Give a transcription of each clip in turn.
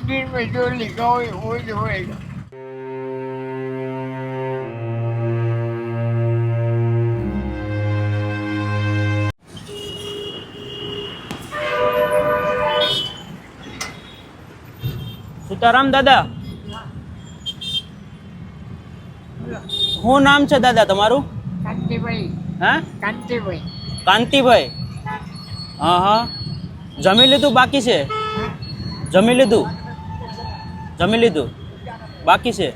तकदीर में जो लिखा हो वो जो होएगा। સીતારામ દાદા, શું નામ છે દાદા તમારું? कांतिभाई, હા, कांतिभाई। કાંતિભાઈ. હા હા, જમી લીધું બાકી છે? જમી લીધું? જમી લીધું બાકી છે?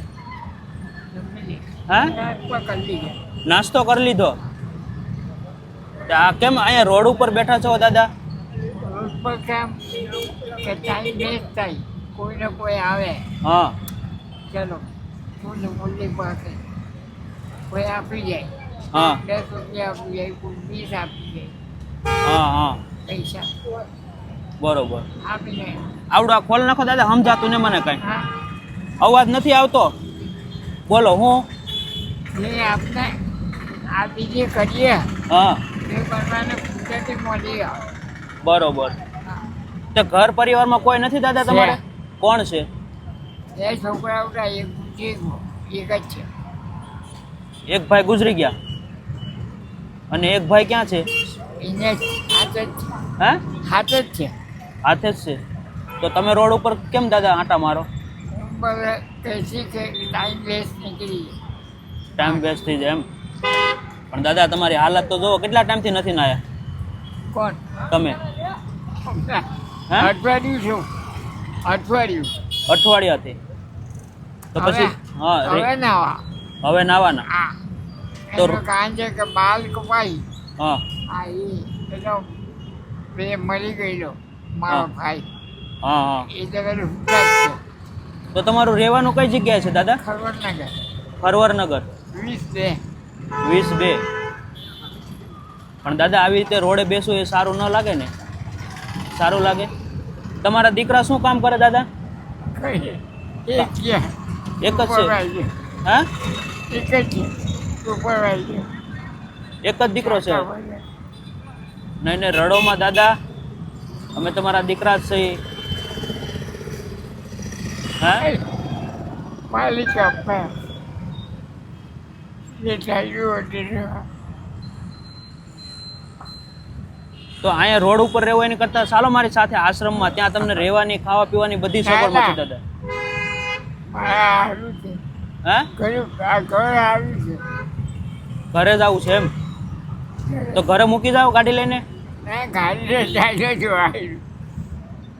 હા, कर लीजिए। નાસ્તો કરી લીધો? આ કેમ અહીંયા રોડ ઉપર બેઠા છો દાદા? रोड पर काम के टाइम वेस्ट થાય, કોઈ ને કોઈ આવે, હા ચલો ફૂલ ફૂલની પાસે કોઈ આપી જાય, હા 10 રૂપિયા આપી જાય, કોઈ 20 આપી જાય, હા હા, પૈસા બરોબર. આપીને આવડું આ ખોલ નાખો દાદા, સમજાતું ને મને કઈ હા અવાજ નથી આવતો. બોલો હું? જે આપણે આ બીજે કરીએ હા એ કરવાને કુદરતી મળી આવે। બરોબર. હા, તો ઘર પરિવારમાં કોઈ નથી દાદા તમારે? કોણ છે? 2 છોકરાઓ હતા, એક ગુજરી ગયો, એક જ છે। એક ભાઈ ગુજરી ગયા અને એક ભાઈ ક્યાં છે? એને હાથ જ છે, હે, હાથ જ છે। હાથે જ છે. તો તમે રોડ ઉપર કેમ દાદા આંટા મારો? બસ કૈસી કે ટાઈમ વેસ્ટ નીકળી જાય। ટાઈમ વેસ્ટ થઈ જાય એમ? પણ દાદા તમારી હાલત તો જુઓ, કેટલા ટાઈમથી નથી નાયા કોણ? તમે? હે, અઠવાડિયું છું, અઠવાડિયું। અઠવાડિયાથી? તો પછી હા હવે નાવા હવે નાવાના? હા, તો એનું કારણ છે કે બાલ કપાઈ, હા હા એનો બે મરી ગયેલો મારો હા. ભાઈ, હા હા. એ જગ્યાએ હુતા જ છે, તો તમારું રહેવાનું કઈ જગ્યાએ છે દાદા? ખરવડનગર, ફરવરનગર 20 22. પણ દાદા આવી રીતે રોડે બેસવું એ સારું ન લાગે ને? સારું લાગે? તમારા દીકરા શું કામ કરે દાદા? કહીએ એક છે એક જ છે? સુપરવાઇઝર, હા, એક જ છે સુપરવાઇઝર। એક જ દીકરો છે? નહીં નહીં, રડોમાં દાદા, અમે તમારા દીકરા જ છીએ. હા, માલિક આપવા જે થયું હતું તો અહીંયા રોડ ઉપર રહેવું એની કરતાં ચાલો મારી સાથે આશ્રમમાં, ત્યાં તમને રહેવાની ખાવા પીવાની બધી સગવડ મળશે દાદા. મારા આવ્યું છે, હા, ઘરે આ ઘર આવ્યું છે, ઘરે જ આવું છે એમ? તો ઘરે મૂકી જાઓ ગાડી લઈને? ના ગાડી ચાલ્યો છું આવ્યું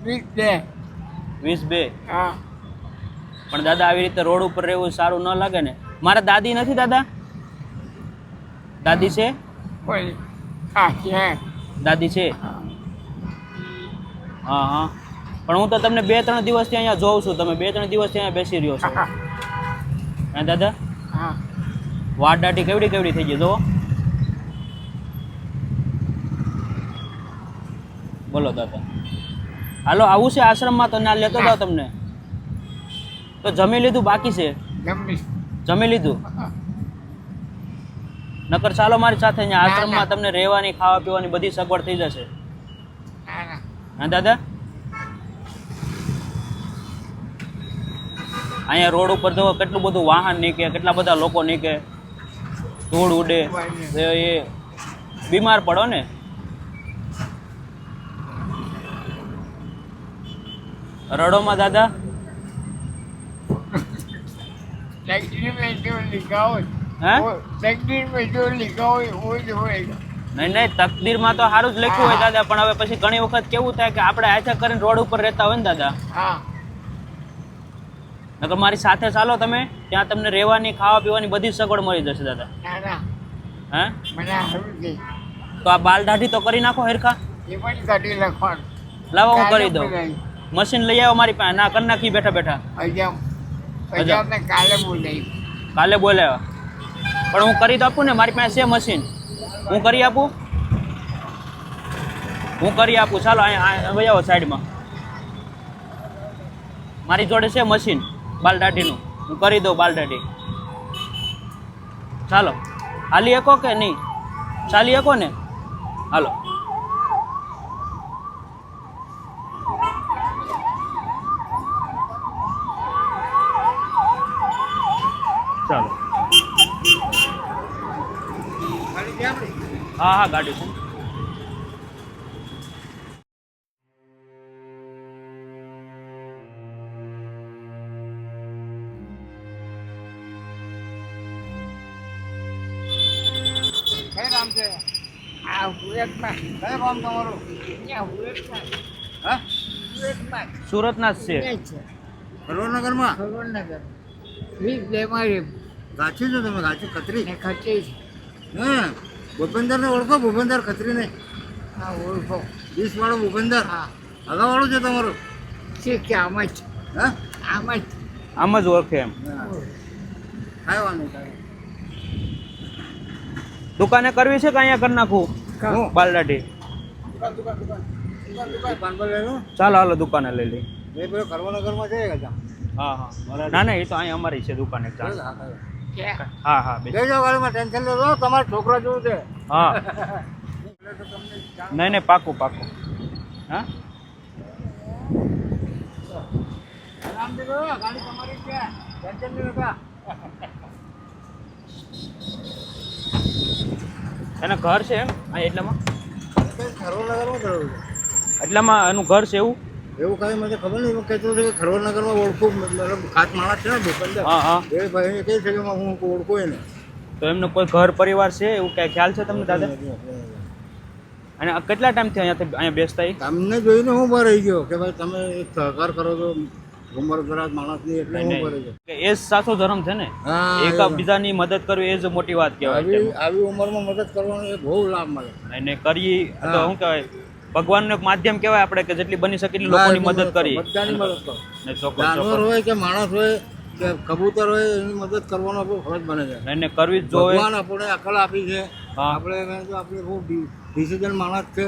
22. હા પણ દાદા આવી રીતે રોડ ઉપર રહેવું સારું ન લાગે ને? મારા દાદી નથી દાદા? દાદી છે? બોલ હા છે દાદી છે? હા હા. પણ હું તો તમને 2-3 દિવસથી અહીંયા જોઉં છું, તમે 2-3 દિવસથી અહીંયા બેસી રહ્યો છો. હા દાદા, હા વાળ દાઢી કેવડી કેવડી થઈ ગઈ જુઓ. બોલો દાદા. હાલો આવું છે આશ્રમમાં તો ના લેતો જાઓ તમને. તો જમી લીધું બાકી છે? જમીશ જમી લીધું? નકર ચાલો મારી સાથે અહીંયા આશ્રમમાં, તમને રહેવાની ખાવા પીવાની બધી સગવડ થઈ જશે. ના ના હા દાદા, અહીંયા રોડ ઉપર જો કેટલું બધું વાહન નીકળે, કેટલા બધા લોકો નીકળે, ધૂળ ઉડે, એ બીમાર પડો ને. રડોમાં દાદા. तकदीर में जो लिखा हो हैं? वो तकदीर में जो लिखा हो वो जो होएगा। નહીં નહીં, તકદીરમાં તો સારું જ લખ્યું હોય દાદા, પણ હવે પછી ઘણી વખત કેવું થાય કે આપણે આછા કરીને રોડ ઉપર રહેતા હોય ને દાદા. હા નકર મારી સાથે ચાલો તમે, ત્યાં તમને રહેવાની ખાવા પીવાની બધી સગવડ મળી જશે દાદા. ના ના હે, મને સારું છે, તો આ બાલ દાઢી તો કરી નાખો હેરખા. એ પણ કરી લખવાનું। લાવો હું કરી કાલે દઉં. બોલાવી. મશીન લઈ આવો મારી પાસે. ના, કરી નાખી બેઠા બેઠા. અજામ ને કાલે બોલાવી। કાલે બોલાવ્યા પણ હું કરી તો આપું ને, મારી પાસે છે મશીન, હું કરી આપું. હું કરી આપું, ચાલો અહીંયા વહી આવો સાઈડમાં. મારી જોડે છે મશીન બાલ દાઢીનું, હું કરી દઉં બાલ દાઢી. ચાલો, હાલી શકો કે નહીં? ચાલી શકો ને? હાલો. ચાલો ગાડી છે આપણી? હા હા ગાડી છે કઈ નામ છે? આ હુરતમાં. કયું ગામ તમારું? અહીંયા હુરતમાં. હા? હુરતમાં. સુરતના જ છે અહીંયા જ છે. ખરોનગરમાં ખગોળનગર. 20 લેમારી ગાછી છો તમે ગાછી ખત્રી ને ખચી છે. હા ભૂપેન્દ્રને ઓળખો ભૂપેન્દ્ર ખત્રીને આ ઓળખો. 20 વાળો ભૂપેન્દ્ર હા. અગાવાળું છે તમારું છે કે આમ જ. હા આમ જ. આમ જ ઓળખે એમ કાંઈ વાંધો નહીં. દુકાને કરવી છે કે અહીંયા કરી નાખું હું? બાલદાઢી દુકાન પર લઈ લો ચાલો હાલો દુકાને લઈ લઈ એ પેલો ખરવાનગરમાં છે કે હા હા ના ના એ તો અહીંયા અમારી છે દુકાન એક ચાલો કે હા હા બેસ. લઈ જાઓ ગાડીમાં ટેન્શન લો તમારા છોકરા જેવું છે હા નહીં નહીં પાકું પાકું હા આરામથી કરો ગાડી તમારી છે ટેન્શન નહીં લેતા એના ઘર છે એમ આ એટલામાં ખરવાનગરમાં થયું એટલામાં એનું ઘર છે એવું એવું કાંઈ મને ખબર નહીં કહેતો હતો કે ખરવાનગરમાં ઓળખું મતલબ ખાસ માણસ છે ને ભૂપેન્દ્ર હા હા એ ભાઈને કહે છે કે હું ઓળખું એને તો એમનો કોઈ ઘર પરિવાર છે એવું કઈ ખ્યાલ છે તમને દાદા અને આ કેટલા ટાઈમથી અહીંયા બેસતા એ તમને જોઈને હું ઉભા રહી ગયો કે ભાઈ તમે એક સહકાર કરો છો ઉંમર દરાજ માણસની એટલે હું ઉભા રહી ગયો કે એ જ સાચો ધર્મ છે ને હા, એક બીજાની મદદ કરવી એ જ મોટી વાત કહેવાય આવી આવી ઉંમરમાં મદદ કરવાનો એ બહુ લાભ મળે અને કરી તો શું કહેવાય ભગવાનનું એક માધ્યમ કહેવાય આપણે કે જેટલી બની શકે એટલી લોકોની મદદ કરી બધાની મદદ કરો ને ચોક્કસ જાનવર ચોક્કસ હોય કે માણસ હોય કે કબૂતર હોય એની મદદ કરવાનો આપણો ફરજ બને છે એને કરવી જ જોઈએ ભગવાન આપણે અકલ આપી છે હા. આપણે બહુ ડિસિઝન માણસ છે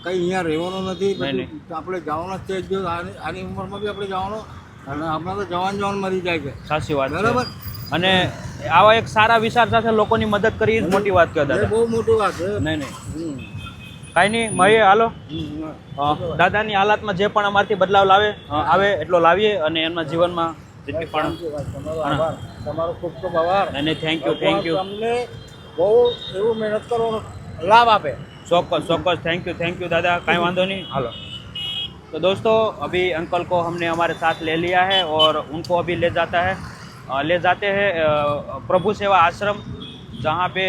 કઈ અહીંયા રહેવાનું નથી નહીં, બધું આપણે જવાના જ છે એક દિવસ આની ઉંમરમાં બી આપણે જવાનું અને આપણે તો જવાન મરી જાય છે સાચી વાત છે બરાબર અને આવા એક સારા વિચાર સાથે લોકોની મદદ કરી એ જ મોટી વાત કહેવાય એ દાદા બહુ મોટી વાત છે નહીં નહીં હમ. કાંઈ નહીં મળીએ હાલો હમ. દાદાની હાલાતમાં જે પણ અમારથી બદલાવ આવે એટલો લાવીએ અને એમના જીવનમાં જેટલી પણ તમારો આભાર તમારો ખૂબ ખૂબ આભાર અને થેન્ક યુ તમને બહુ એવું મહેનત કરવાનો લાભ આપે ચોક્કસ ચોક્કસ थैंक यू दादा काई वांधो नहीं हालो तो दोस्तों अभी अंकल को हमने हमारे साथ ले लिया है और उनको अभी ले जाते हैं प्रभु सेवा आश्रम जहाँ पे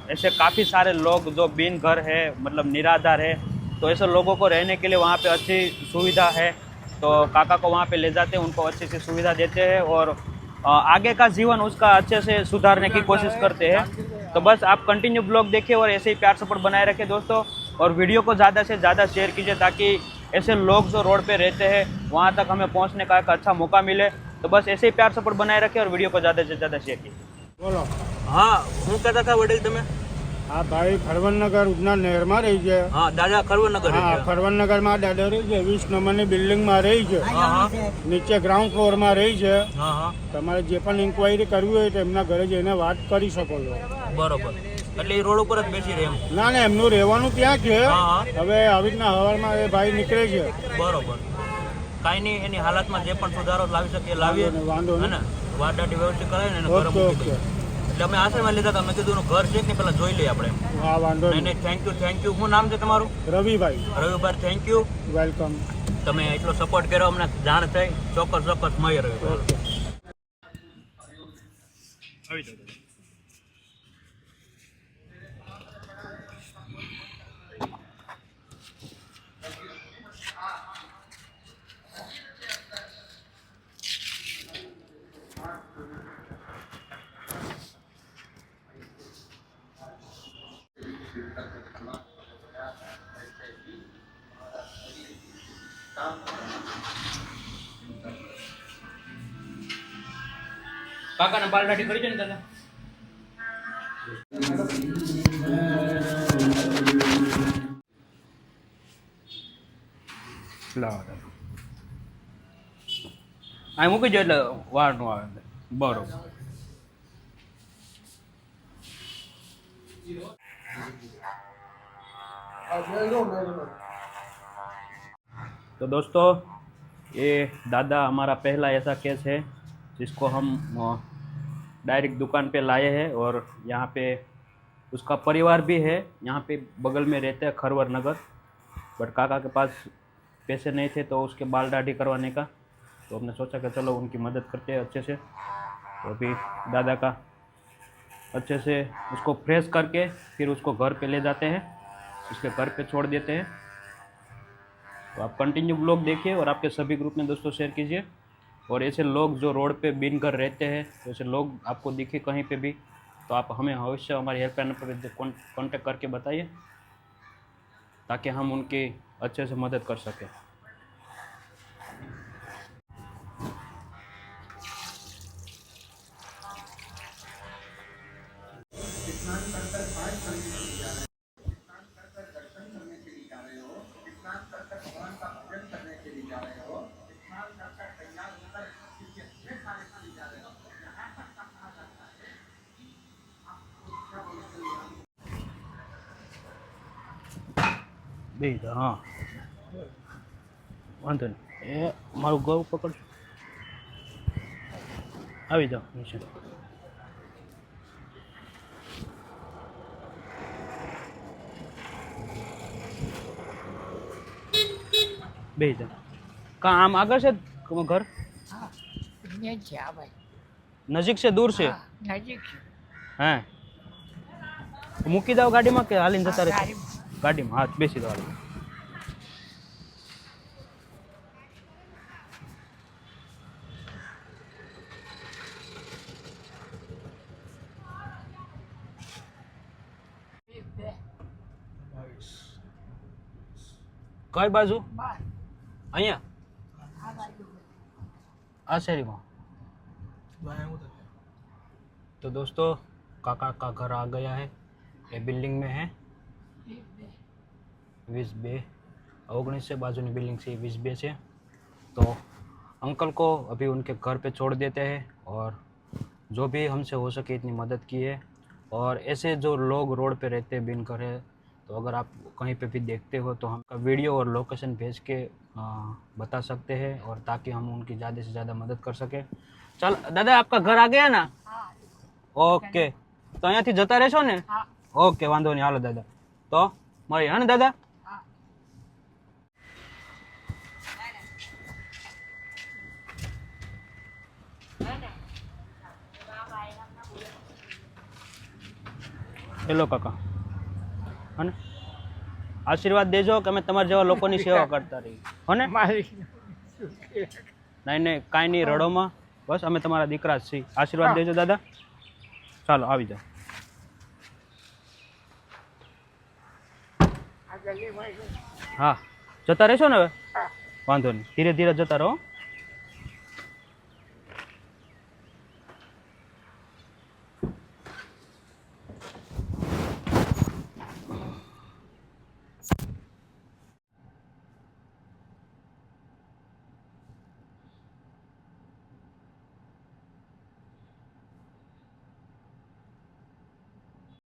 ऐसे काफ़ी सारे लोग जो बिन घर है मतलब निराधार है तो ऐसे लोगों को रहने के लिए वहाँ पे अच्छी सुविधा है तो काका को वहाँ पे ले जाते हैं उनको अच्छी सी सुविधा देते हैं और आगे का जीवन उसका अच्छे से सुधारने की कोशिश करते हैं तो बस आप कंटिन्यू ब्लॉग देखिए और ऐसे ही प्यार सपोर्ट बनाए रखें दोस्तों और वीडियो को ज़्यादा से ज़्यादा शेयर कीजिए ताकि ऐसे लोग जो रोड पे रहते हैं वहाँ तक हमें पहुँचने का एक अच्छा मौका मिले तो बस ऐसे ही प्यार सपोर्ट बनाए रखें और वीडियो को ज़्यादा से ज़्यादा शेयर कीजिए બોલો हाँ हूँ कहता था वडील તમે આ ભાઈ ખરવનનગર ઉધના નહેરમાં રહી છે हाँ दादा खरवनगर હા ખરવનનગરમાં દાદા રહી છે 20 નંબરની બિલ્ડિંગમાં રહી છે हाँ हाँ નીચે ગ્રાઉન્ડ ફ્લોરમાં રહી છે हाँ हाँ તમારે જે પણ ઇન્ક્વાયરી કરવી હોય તો એમના ઘરે જઈને વાત કરી શકો છો બરોબર એટલે એ રોડ ઉપર જ બેસી રહે એમ ના ના એમનું રહેવાનું ત્યાં છે હા, હા. હવે આવી રીતના હવારમાં એ ભાઈ નીકળે છે બરોબર કાંઈ નહીં એની હાલતમાં જે પણ સુધારો લાવી શકીએ લાવીએ વાંધો નહીં. હે ને વાડાટી વ્યવસ્થિત કરાવીને એને ઘરે ઓકે મૂકી ઓકે દઈએ એટલે અમે આશ્રમમાં લીધા હતા મેં કીધું એનું ઘર છે કે નહીં પહેલાં જોઈ લઈએ આપણે હા વાંધો નહીં નહીં નહીં થેન્ક યુ શું નામ છે તમારું રવિભાઈ રવિભાઈ થેન્ક યુ વેલકમ તમે એટલો સપોર્ટ કર્યો અમને જાણ થઈ ચોક્કસ મળીએ રવિભાઈ ઓકે આવી જાઓ કાકાને બાલદાઢી કરી છે ને દાદા અહીં મૂકી દો એટલે વાર નું આવે બરોબર तो दोस्तों ये दादा हमारा पहला ऐसा केस है जिसको हम डायरेक्ट दुकान पे लाए हैं और यहाँ पे उसका परिवार भी है, यहाँ पे बगल में रहते हैं खरवर नगर। बट काका के पास पैसे नहीं थे तो उसके बाल दाढ़ी करवाने का, तो हमने सोचा कि चलो उनकी मदद करते हैं अच्छे से। तो अभी दादा का अच्छे से उसको फ्रेश करके फिर उसको घर पे ले जाते हैं, उसके घर पे छोड़ देते हैं। तो आप कंटिन्यू ब्लॉग देखिए और आपके सभी ग्रुप में दोस्तों शेयर कीजिए। और ऐसे लोग जो रोड पे बिन घर रहते हैं, तो ऐसे लोग आपको दिखे कहीं पे भी, तो आप हमें अवश्य हमारी हेल्पलाइन पर कॉन्टेक्ट करके बताइए, ताकि हम उनकी अच्छे से मदद कर सकें। બેજા હા વાંધો નહીં, એ મારું ગૌ પકડ, આવી જાઓ નીચે। બેજા કા આમ આગળ છે ઘર? हाँ ये क्या भाई? નજીક છે દૂર છે? हाँ, नजीक है। હા મૂકી દો ગાડીમાં કે હાલીને જતા રહેશે? गाड़ी में। ગાડીમાં, હા બેસી દો હાલી। કઈ બાજુ? बस અહીંયા आ बाजू में। આ શેરીમાં? तो दोस्तों काका का घर आ गया है, ये बिल्डिंग में है 20B 19 से बाजू बिल्डिंग से 20B से। तो अंकल को अभी उनके घर पे छोड़ देते हैं और जो भी हमसे हो सके इतनी मदद की है। और ऐसे जो लोग रोड पे रहते हैं बिन घर है, तो अगर आप कहीं पे भी देखते हो तो हम वीडियो और लोकेशन भेज के बता सकते हैं, और ताकि हम उनकी ज़्यादा से ज़्यादा मदद कर सकें। चल दादा आपका घर आ गया ना? हाँ ओके, तो અહીંયાથી જતા રહેશો ને? हाँ ઓકે વાંધો નહીં, હાલો દાદા, તો મળીએ હા ને દાદા? हाँ। હેલો કાકા, હા ને આશીર્વાદ દેજો કે અમે તમારા જેવા લોકોની સેવા કરતા રહીએ, હો ને? मारी નહીં નહીં કાંઈ નહીં, રડોમાં, બસ અમે તમારા દીકરા જ છીએ। આશીર્વાદ દેજો દાદા, ચાલો આવી જાઓ। आ गली में। હા જતા રહેશો ને હવે? हाँ વાંધો નહીં, ધીરે ધીરે જતા રહો।